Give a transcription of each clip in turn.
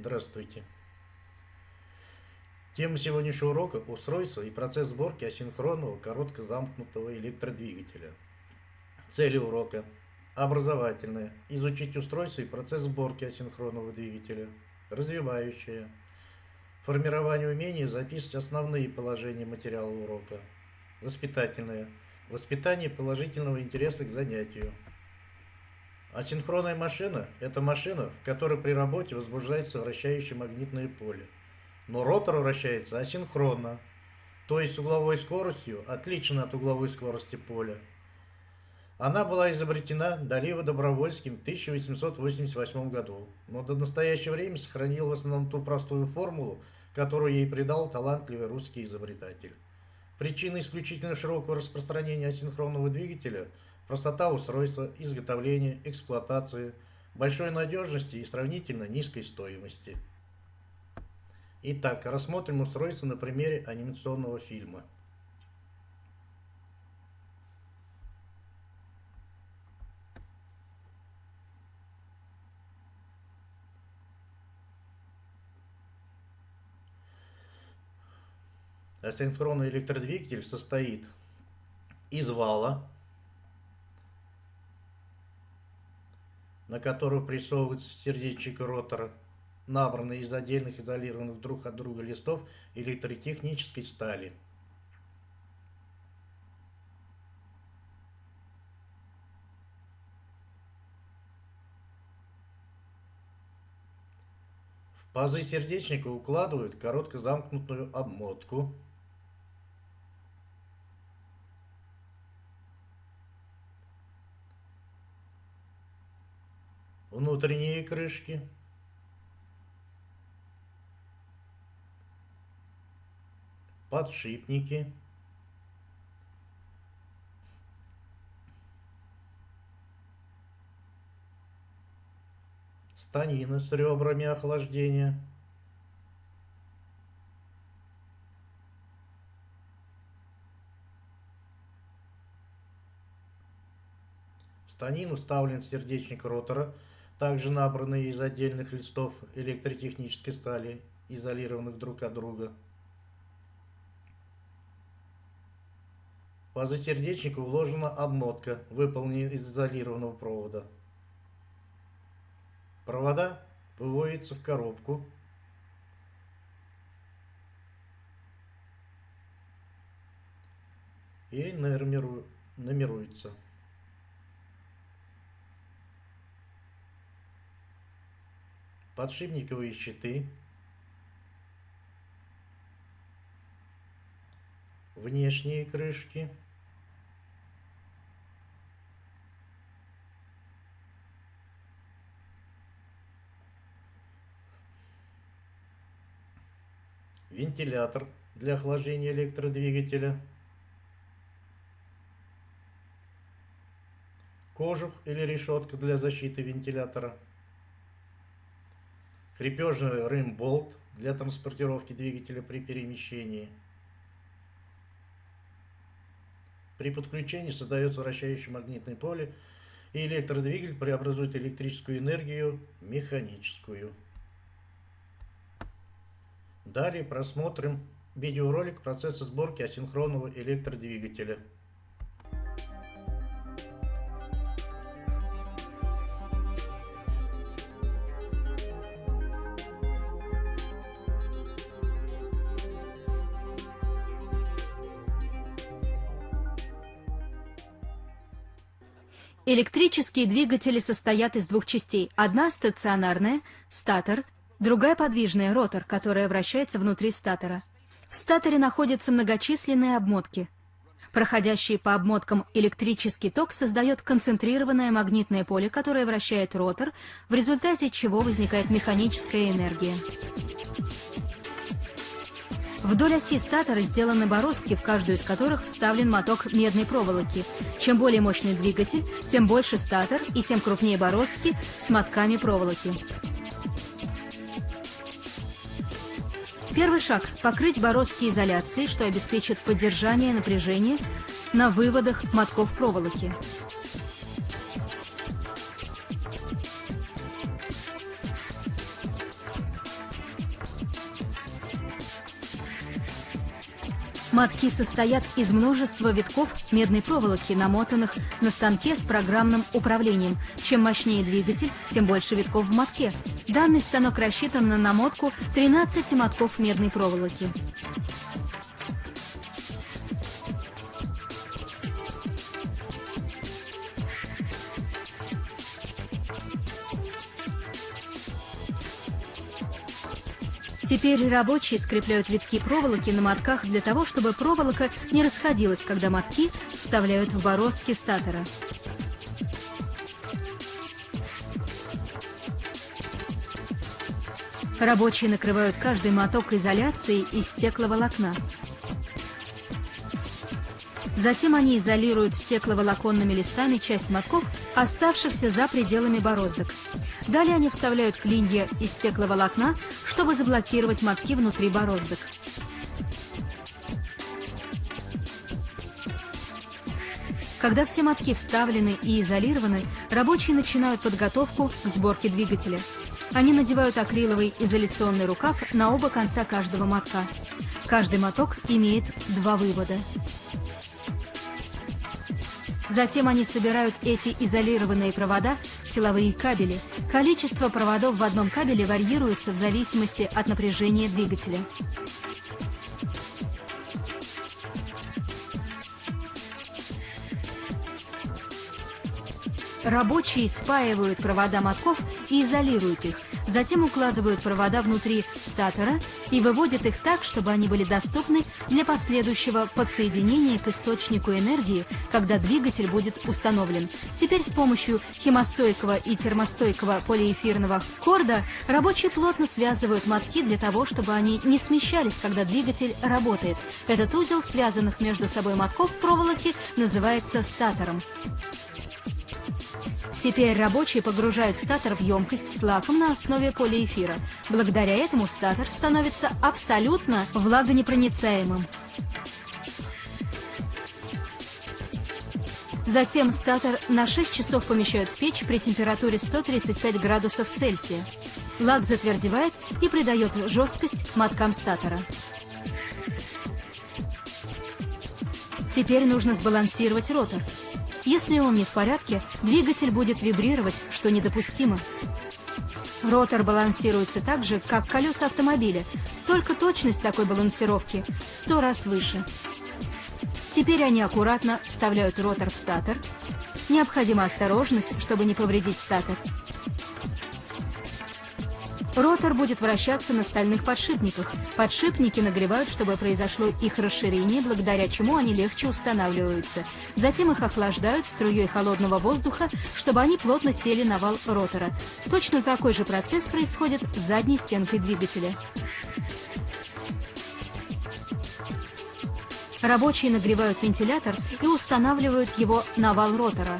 Здравствуйте. Тема сегодняшнего урока – устройство и процесс сборки асинхронного короткозамкнутого электродвигателя. Цели урока – образовательная – изучить устройство и процесс сборки асинхронного двигателя. Развивающая – формирование умения записывать основные положения материала урока. Воспитательная – воспитание положительного интереса к занятию. Асинхронная машина – это машина, в которой при работе возбуждается вращающее магнитное поле. Но ротор вращается асинхронно, то есть угловой скоростью, отлично от угловой скорости поля. Она была изобретена Дарио Добровольским в 1888 году, но до настоящего времени сохранила в основном ту простую формулу, которую ей придал талантливый русский изобретатель. Причина исключительно широкого распространения асинхронного двигателя – простота устройства, изготовления, эксплуатации, большой надежности и сравнительно низкой стоимости. Итак, рассмотрим устройство на примере анимационного фильма. Асинхронный электродвигатель состоит из вала, на который прессовывается сердечник ротора, набранный из отдельных изолированных друг от друга листов электротехнической стали. В пазы сердечника укладывают короткозамкнутую обмотку. Внутренние крышки, подшипники, станина с ребрами охлаждения, в станину вставлен сердечник ротора, также набранный из отдельных листов электротехнической стали, изолированных друг от друга. В пазы сердечника уложена обмотка, выполненная из изолированного провода. Провода выводятся в коробку. И нумеруются. Подшипниковые щиты, внешние крышки, вентилятор для охлаждения электродвигателя, кожух или решетка для защиты вентилятора, крепежный рейн-болт для транспортировки двигателя при перемещении. При подключении создается вращающее магнитное поле, и электродвигатель преобразует электрическую энергию в механическую. Далее просмотрим видеоролик процесса сборки асинхронного электродвигателя. Электрические двигатели состоят из двух частей. Одна стационарная – статор, другая подвижная – ротор, которая вращается внутри статора. В статоре находятся многочисленные обмотки. Проходящий по обмоткам электрический ток создает концентрированное магнитное поле, которое вращает ротор, в результате чего возникает механическая энергия. Вдоль оси статора сделаны бороздки, в каждую из которых вставлен моток медной проволоки. Чем более мощный двигатель, тем больше статор и тем крупнее бороздки с мотками проволоки. Первый шаг – покрыть бороздки изоляцией, что обеспечит поддержание напряжения на выводах мотков проволоки. Мотки состоят из множества витков медной проволоки, намотанных на станке с программным управлением. Чем мощнее двигатель, тем больше витков в мотке. Данный станок рассчитан на намотку 13 мотков медной проволоки. Теперь рабочие скрепляют витки проволоки на мотках для того, чтобы проволока не расходилась, когда мотки вставляют в бороздки статора. Рабочие накрывают каждый моток изоляцией из стекловолокна. Затем они изолируют стекловолоконными листами часть мотков, оставшихся за пределами бороздок. Далее они вставляют клинья из стекловолокна, чтобы заблокировать мотки внутри бороздок. Когда все мотки вставлены и изолированы, рабочие начинают подготовку к сборке двигателя. Они надевают акриловый изоляционный рукав на оба конца каждого мотка. Каждый моток имеет 2 вывода. Затем они собирают эти изолированные провода в силовые кабели. Количество проводов в одном кабеле варьируется в зависимости от напряжения двигателя. Рабочие спаивают провода мотков и изолируют их. Затем укладывают провода внутри статора и выводят их так, чтобы они были доступны для последующего подсоединения к источнику энергии, когда двигатель будет установлен. Теперь с помощью химостойкого и термостойкого полиэфирного корда рабочие плотно связывают мотки для того, чтобы они не смещались, когда двигатель работает. Этот узел связанных между собой мотков проволоки называется статором. Теперь рабочие погружают статор в емкость с лаком на основе полиэфира. Благодаря этому статор становится абсолютно влагонепроницаемым. Затем статор на 6 часов помещают в печь при температуре 135 градусов Цельсия. Лак затвердевает и придает жесткость моткам статора. Теперь нужно сбалансировать ротор. Если он не в порядке, двигатель будет вибрировать, что недопустимо. Ротор балансируется так же, как колеса автомобиля, только точность такой балансировки в 100 раз выше. Теперь они аккуратно вставляют ротор в статор. Необходима осторожность, чтобы не повредить статор. Ротор будет вращаться на стальных подшипниках. Подшипники нагревают, чтобы произошло их расширение, благодаря чему они легче устанавливаются. Затем их охлаждают струей холодного воздуха, чтобы они плотно сели на вал ротора. Точно такой же процесс происходит с задней стенкой двигателя. Рабочие нагревают вентилятор и устанавливают его на вал ротора.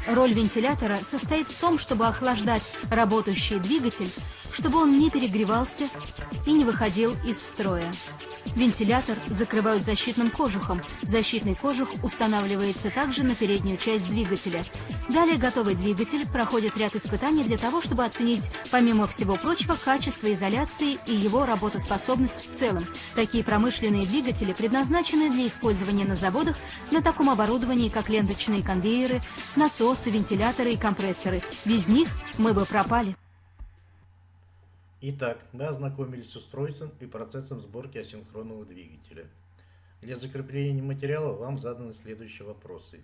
Роль вентилятора состоит в том, чтобы охлаждать работающий двигатель, чтобы он не перегревался и не выходил из строя. Вентилятор закрывают защитным кожухом. Защитный кожух устанавливается также на переднюю часть двигателя. Далее готовый двигатель проходит ряд испытаний для того, чтобы оценить, помимо всего прочего, качество изоляции и его работоспособность в целом. Такие промышленные двигатели предназначены для использования на заводах на таком оборудовании, как ленточные конвейеры, насосы, вентиляторы и компрессоры. Без них мы бы пропали. Итак, мы ознакомились с устройством и процессом сборки асинхронного двигателя. Для закрепления материала вам заданы следующие вопросы.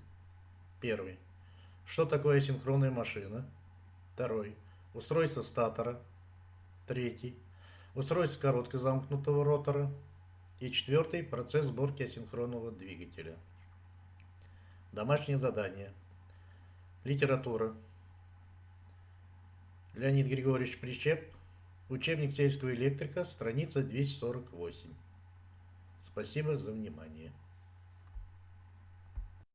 Первый. Что такое асинхронная машина? Второй. Устройство статора. Третий. Устройство короткозамкнутого ротора. И четвертый. Процесс сборки асинхронного двигателя. Домашнее задание. Литература. Леонид Григорьевич Прищеп. Учебник сельского электрика, страница 248. Спасибо за внимание.